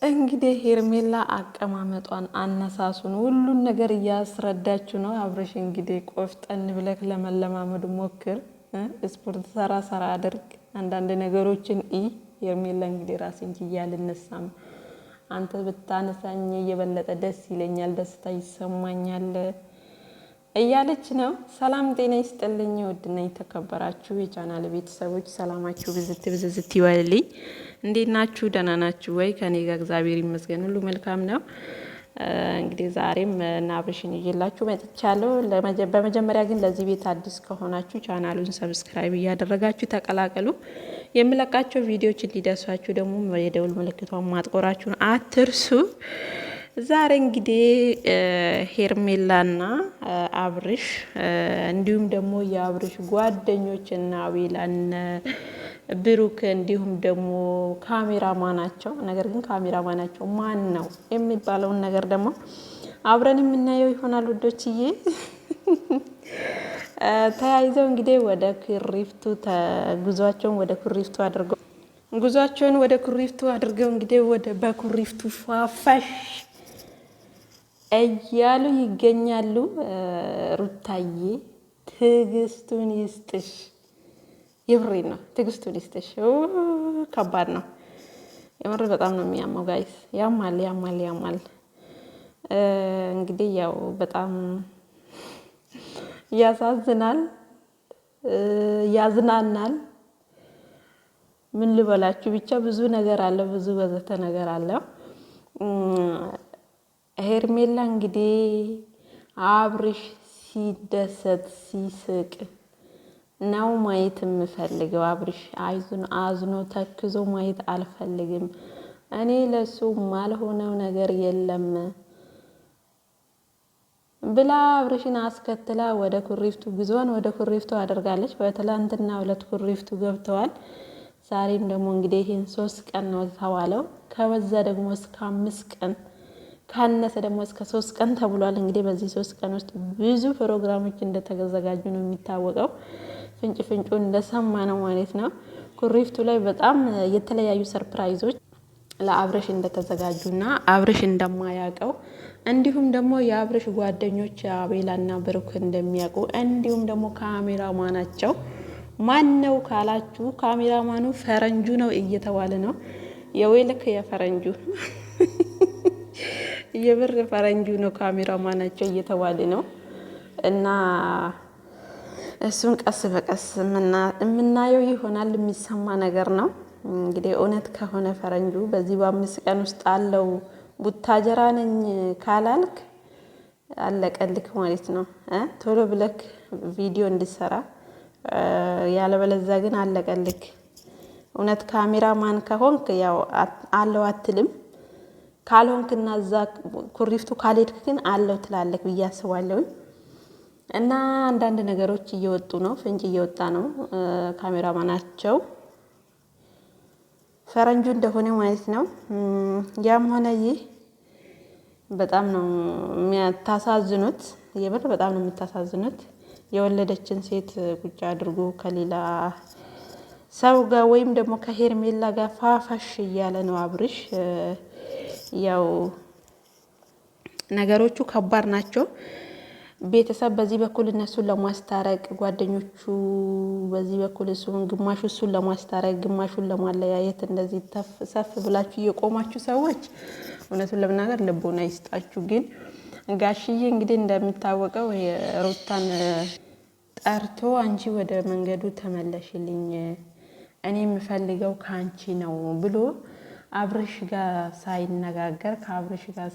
እንግዲህ ሄርሜላ አቀማመጧን አነሳሱን ሁሉን ነገር እያስረዳችሁ ነው። አብረሽ እንግዲህ ቆፍጠን ብለክ ለመለማመድ ሞክር። ስፖርት ሰራ አድርግ። አንዳንድ ነገሮችን ሄርሜላ እንግዲህ ራስን ችዬ አልነሳም፣ አንተ ብታነሳኝ እየበለጠ ደስ ይለኛል፣ ደስታ ይሰማኛል እያለች ነው። ሰላም ጤና ይስጥልኝ ውድና የተከበራችሁ የቻናል ቤተሰቦች ሰላማችሁ ብዝት ይበልልኝ። እንዴት ናችሁ? ደህና ናችሁ ወይ? ከኔ ጋር እግዚአብሔር ይመስገን ሁሉ መልካም ነው። እንግዲህ ዛሬም አብርሽን ይዤላችሁ መጥቻለሁ። በመጀመሪያ ግን ለዚህ ቤት አዲስ ከሆናችሁ ቻናሉን ሰብስክራይብ እያደረጋችሁ ተቀላቀሉ። የምለቃቸው ቪዲዮዎች እንዲደርሷችሁ ደግሞ የደውል ምልክቷን ማጥቆራችሁን አትርሱ። ዛሬ እንግዲህ ሄርሜላና አብርሽ እንዲሁም ደግሞ የአብርሽ ጓደኞች እና አቤላና ብሩክ እንዲሁም ደግሞ ካሜራማናቸው፣ ነገር ግን ካሜራማናቸው ማን ነው የሚባለውን ነገር ደግሞ አብረን የምናየው ይሆናል ውዶችዬ። ተያይዘው እንግዲህ ወደ ኩሪፍቱ ጉዟቸውን ወደ ኩሪፍቱ አድርገው እንግዲህ ወደ በኩሪፍቱ ፏፋሽ እያሉ ይገኛሉ። ሩታዬ ትዕግስቱን ይስጥሽ፣ ይብሬ ነው ትዕግስቱን ይስጥሽ። ከባድ ነው የምር በጣም ነው የሚያመው ጋይስ፣ ያማል። እንግዲህ ያው በጣም ያሳዝናል፣ ያዝናናል። ምን ልበላችሁ ብቻ ብዙ ነገር አለው፣ ብዙ ወዘተ ነገር አለው። ሄርሜላ እንግዲህ አብርሽ ሲደሰት ሲስቅ ነው ማየት የምፈልገው። አብርሽ አዝኖ ተክዞ ማየት አልፈልግም። እኔ ለሱ ማልሆነው ነገር የለም ብላ አብርሽን አስከትላ ወደ ኩሪፍቱ ጉዞዋን ወደ ኩሪፍቱ አድርጋለች። በትላንትና ሁለት ኩሪፍቱ ገብተዋል። ዛሬም ደግሞ እንግዲህ ይህን 3 ቀን ነው ተዋለው። ከበዛ ደግሞ እስከ 5 ቀን ካነሰ ደግሞ እስከ 3 ቀን ተብሏል። እንግዲህ በዚህ 3 ቀን ውስጥ ብዙ ፕሮግራሞች እንደተዘጋጁ ነው የሚታወቀው። ፍንጩን እንደሰማ ነው ማለት ነው። ኩሪፍቱ ላይ በጣም የተለያዩ ሰርፕራይዞች ለአብርሽ እንደተዘጋጁና አብርሽ እንደማያውቀው እንዲሁም ደግሞ የአብርሽ ጓደኞች አቤላና ብሩክ እንደሚያውቁ እንዲሁም ደግሞ ካሜራማናቸው ማን ነው ካላችሁ ካሜራማኑ ፈረንጁ ነው እየተባለ ነው። የወይልክ የፈረንጁ የብር ፈረንጁ ነው ካሜራማናቸው እየተባለ ነው። እና እሱን ቀስ በቀስ የምናየው ይሆናል፣ የሚሰማ ነገር ነው። እንግዲህ እውነት ከሆነ ፈረንጁ በዚህ በ5 ቀን ውስጥ አለው ቡታጀራ ነኝ ካላልክ አለቀልክ ማለት ነው። ቶሎ ብለክ ቪዲዮ እንድሰራ፣ ያለበለዚያ ግን አለቀልክ። እውነት ካሜራማን ከሆንክ ያው አለው አትልም፣ ካልሆንክና እዛ ኩሪፍቱ ካልሄድክ ግን አለው ትላለክ ብዬ አስባለሁ። እና አንዳንድ ነገሮች እየወጡ ነው፣ ፍንጭ እየወጣ ነው። ካሜራማናቸው ፈረንጁ እንደሆነ ማለት ነው። ያም ሆነ ይህ በጣም ነው የሚያታሳዝኑት፣ የምር በጣም ነው የምታሳዝኑት። የወለደችን ሴት ቁጭ አድርጎ ከሌላ ሰው ጋር ወይም ደግሞ ከሄርሜላ ጋር ፋፋሽ እያለ ነው አብርሽ። ያው ነገሮቹ ከባድ ናቸው። ቤተሰብ በዚህ በኩል እነሱን ለማስታረቅ፣ ጓደኞቹ በዚህ በኩል ግማሹ እሱን ለማስታረቅ ግማሹን ለማለያየት እንደዚህ ሰፍ ብላችሁ እየቆማችሁ ሰዎች እውነቱን ለመናገር ልቦና ይስጣችሁ። ግን ጋሽዬ እንግዲህ እንደሚታወቀው ሩታን ጠርቶ አንቺ ወደ መንገዱ ተመለሽልኝ፣ እኔ የምፈልገው ከአንቺ ነው ብሎ አብርሽ ጋር ሳይነጋገር ከአብርሽ ጋር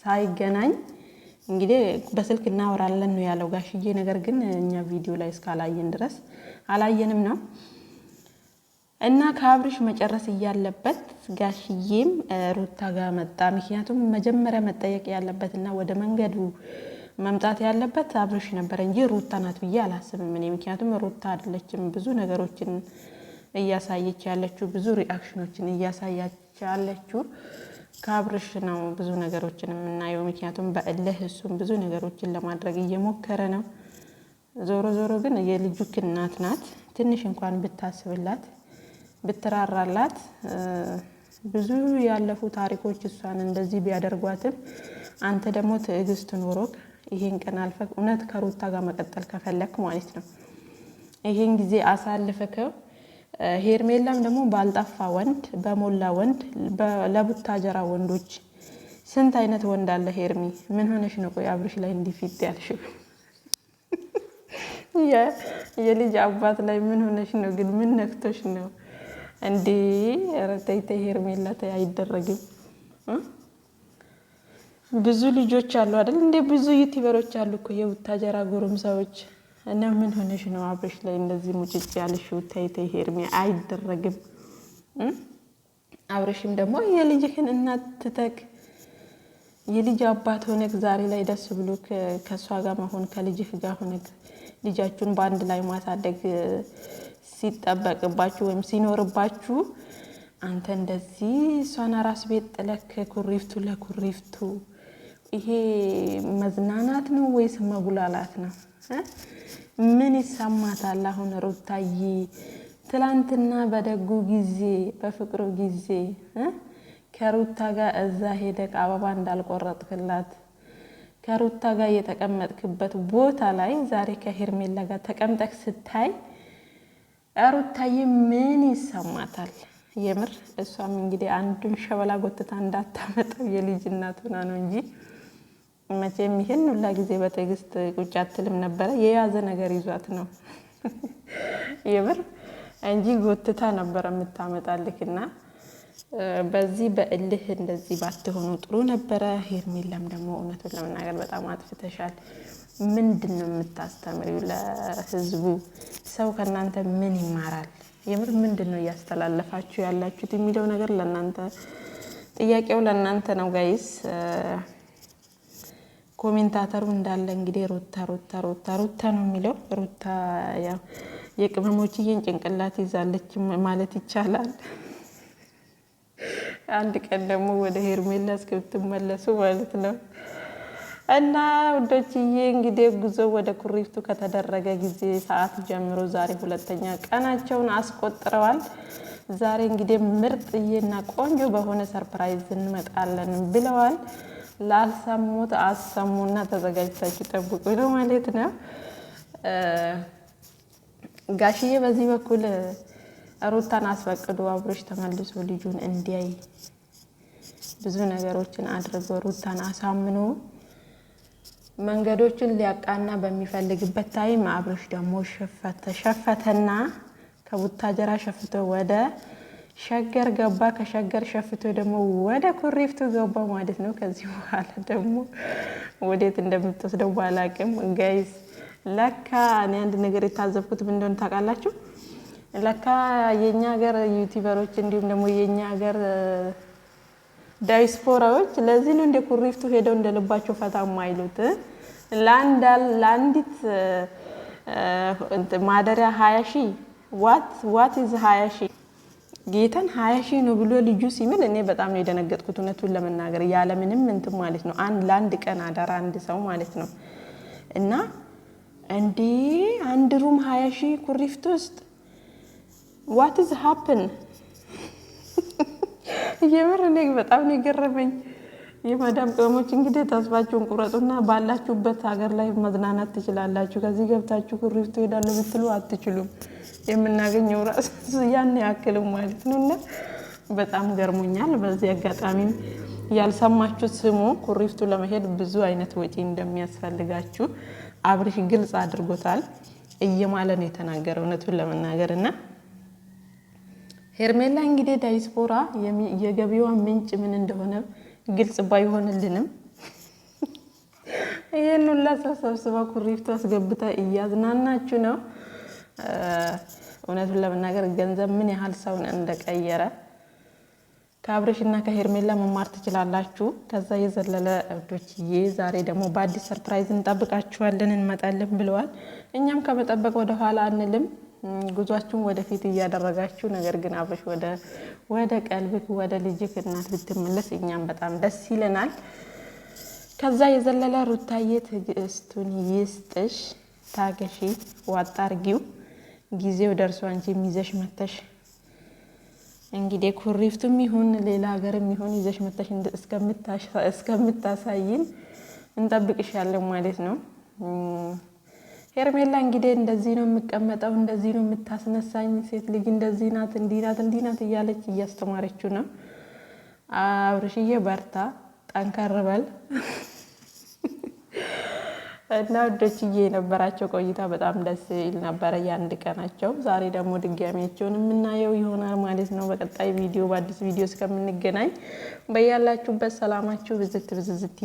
ሳይገናኝ እንግዲህ በስልክ እናወራለን ነው ያለው ጋሽዬ። ነገር ግን እኛ ቪዲዮ ላይ እስካላየን ድረስ አላየንም ነው። እና ከአብርሽ መጨረስ እያለበት ጋሽዬም ሩታ ጋር መጣ። ምክንያቱም መጀመሪያ መጠየቅ ያለበትና ወደ መንገዱ መምጣት ያለበት አብርሽ ነበር እንጂ ሩታ ናት ብዬ አላስብም እኔ። ምክንያቱም ሩታ አይደለችም ብዙ ነገሮችን እያሳየች ያለችው፣ ብዙ ሪአክሽኖችን እያሳያች ያለችው ከአብርሽ ነው ብዙ ነገሮችን የምናየው። ምክንያቱም በእልህ እሱም ብዙ ነገሮችን ለማድረግ እየሞከረ ነው። ዞሮ ግን የልጁክ እናት ናት። ትንሽ እንኳን ብታስብላት ብትራራላት ብዙ ያለፉ ታሪኮች እሷን እንደዚህ ቢያደርጓትም አንተ ደግሞ ትዕግስት ኖሮክ ይሄን ቀን አልፈክ እውነት ከሩታ ጋር መቀጠል ከፈለክ ማለት ነው ይሄን ጊዜ አሳልፈከው ሄርሜላም ደግሞ ባልጣፋ ወንድ በሞላ ወንድ ለቡታጀራ ወንዶች ስንት አይነት ወንድ አለ ሄርሚ ምን ሆነሽ ነው ቆይ አብርሽ ላይ እንዲፊት ያልሽው የልጅ አባት ላይ ምን ሆነሽ ነው ግን ምን ነክቶሽ ነው እንዴ ረተይተ ሄርሜላ ተይ አይደረግም ብዙ ልጆች አሉ አይደል እንዴ ብዙ ዩቲዩበሮች አሉ እኮ የቡታጀራ ጎረምሳዎች እና ምን ሆነሽ ነው አብርሽ ላይ እንደዚህ ሙጭጭ ያልሽው ተይተ ሄርሜ አይደረግም አብርሽም ደግሞ የልጅህን እናት ትተክ የልጅ አባት ሆነክ ዛሬ ላይ ደስ ብሎ ከሷ ጋር መሆን ከልጅህ ጋር ሆነክ ልጃችሁን ባንድ ላይ ማሳደግ ሲጠበቅባችሁ ወይም ሲኖርባችሁ አንተ እንደዚህ ሷና ራስ ቤት ጥለክ ኩሪፍቱ ለኩሪፍቱ ይሄ መዝናናት ነው ወይስ መጉላላት ነው ምን ይሰማታል አሁን ሩታዬ ትላንትና በደጉ ጊዜ በፍቅሩ ጊዜ ከሩታ ጋር እዛ ሄደክ አበባ እንዳልቆረጥክላት ከሩታ ጋር የተቀመጥክበት ቦታ ላይ ዛሬ ከሄርሜላ ጋር ተቀምጠክ ስታይ ሩታዬ ምን ይሰማታል የምር እሷም እንግዲህ አንዱን ሸበላ ጎትታ እንዳታመጣው የልጅ እናቱና ነው እንጂ መቼም ይሄን ሁላ ጊዜ በትዕግስት ቁጭ አትልም ነበር የያዘ ነገር ይዟት ነው የምር እንጂ ጎትታ ነበር የምታመጣልክና በዚህ በእልህ እንደዚህ ባትሆኑ ጥሩ ነበር ሄርሜላም ደግሞ እውነቱን ለመናገር በጣም አጥፍተሻል ምንድነው የምታስተምሪው ለህዝቡ ሰው ከናንተ ምን ይማራል የምር ምንድነው ያስተላልፋችሁ ያላችሁት የሚለው ነገር ለናንተ ጥያቄው ለናንተ ነው ጋይስ ኮሜንታተሩ እንዳለ እንግዲህ ሩታ ነው የሚለው ሩታ ያው የቅመሞችዬን ጭንቅላት ይዛለች ማለት ይቻላል አንድ ቀን ደግሞ ወደ ሄርሜላ እስክትመለሱ ማለት ነው እና ወደችዬ እንግዲህ ጉዞ ወደ ኩሪፍቱ ከተደረገ ጊዜ ሰዓት ጀምሮ ዛሬ ሁለተኛ ቀናቸውን አስቆጥረዋል ዛሬ እንግዲህ ምርጥዬና ቆንጆ በሆነ ሰርፕራይዝ እንመጣለን ብለዋል ላልሰሙት አሰሙና ተዘጋጅታችሁ ጠብቁ ነው ማለት ነው ጋሽዬ በዚህ በኩል ሩታን አስፈቅዶ አብርሽ ተመልሶ ልጁን እንዲያይ ብዙ ነገሮችን አድርጎ ሩታን አሳምኖ መንገዶችን ሊያቃና በሚፈልግበት ታይም አብርሽ ደግሞ ሸፈተና ከቡታጀራ ሸፍቶ ወደ ሸገር ገባ ከሸገር ሸፍቶ ደግሞ ወደ ኩሪፍቱ ገባ ማለት ነው ከዚህ በኋላ ደግሞ ወዴት እንደምትወስደው ባላቅም ጋይስ ለካ እኔ አንድ ነገር የታዘብኩት ምን እንደሆነ ታውቃላችሁ ለካ የኛ ሀገር ዩቲዩበሮች እንዲሁም ደግሞ የኛ ሀገር ዳይስፖራዎች ለዚህ ነው እንደ ኩሪፍቱ ሄደው እንደልባቸው ፈታ ማይሉት ላንዲት ማደሪያ 20,000 what is 20,000 ጌታን 20,000 ነው ብሎ ልጁ ሲምል እኔ በጣም ነው የደነገጥኩት እውነቱን ለመናገር ያለ ምንም እንትን ማለት ነው ለአንድ ቀን አዳራ አንድ ሰው ማለት ነው እና እንዴ አንድ ሩም 20,000 ኩሪፍቱ ውስጥ what is happen የምር እኔ በጣም ነው የገረመኝ የማዳም ቅመሞች እንግዲህ ተስፋችሁን ቁረጡና ባላችሁበት ሀገር ላይ መዝናናት ትችላላችሁ ከዚህ ገብታችሁ ኩሪፍቱ ሄዳለሁ ብትሉ አትችሉም የምናገኘው ራስ ያን ያክል ማለት ነውና በጣም ገርሞኛል በዚህ አጋጣሚ ያልሰማችሁ ስሙ ኩሪፍቱ ለመሄድ ብዙ አይነት ወጪ እንደሚያስፈልጋችሁ አብርሽ ግልጽ አድርጎታል እየማለ ነው የተናገረው እውነቱን ለመናገርና ሄርሜላ እንግዲህ ዳይስፖራ የገቢዋ ምንጭ ምን እንደሆነ ግልጽ ባይሆንልንም ይሄን ሁላ ሰብስባ ኩሪፍቱ አስገብታ እያዝናናችሁ ነው እውነቱን ለመናገር ገንዘብ ምን ያህል ሰውን እንደቀየረ ከአብርሽና ከሄርሜላ መማር ትችላላችሁ ከዛ የዘለለ እብዶችዬ ዛሬ ደግሞ በአዲስ ሰርፕራይዝ እንጠብቃችኋለን እንመጣለን ብለዋል እኛም ከመጠበቅ ወደ ኋላ አንልም ጉዟችሁን ወደፊት እያደረጋችሁ ነገር ግን አብርሽ ወደ ቀልብክ ወደ ልጅክ እናት ብትመለስ እኛም በጣም ደስ ይለናል ከዛ የዘለለ ሩታዬ ትግስቱን ይስጥሽ ታገሺ ዋጣርጊው ጊዜው ደርሶ አንቺ ሚዘሽ መተሽ እንግዲህ ኩሪፍቱም ይሁን ሌላ ሀገርም ይሁን ይዘሽ መተሽ እስከምታሳይን እንጠብቅሻለን ማለት ነው። ሄርሜላ እንግዲህ እንደዚህ ነው የምቀመጠው፣ እንደዚህ ነው የምታስነሳኝ፣ ሴት ልጅ እንደዚህ ናት፣ እንዲህ ናት፣ እንዲህ ናት እያለች እያስተማረችው ነው። አብርሽዬ በርታ፣ ጠንከር በል እና ወዶችዬ የነበራቸው ቆይታ በጣም ደስ ይል ነበረ። የአንድ ቀናቸው ዛሬ ደግሞ ድጋሚያቸውን የምናየው ይሆናል ማለት ነው። በቀጣይ ቪዲዮ በአዲስ ቪዲዮ እስከምንገናኝ በያላችሁበት ሰላማችሁ ብዝት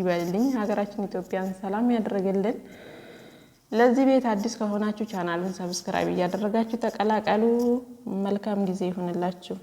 ይበልልኝ። ሀገራችን ኢትዮጵያን ሰላም ያደርግልን። ለዚህ ቤት አዲስ ከሆናችሁ ቻናሉን ሰብስክራይብ እያደረጋችሁ ተቀላቀሉ። መልካም ጊዜ ይሁንላችሁ።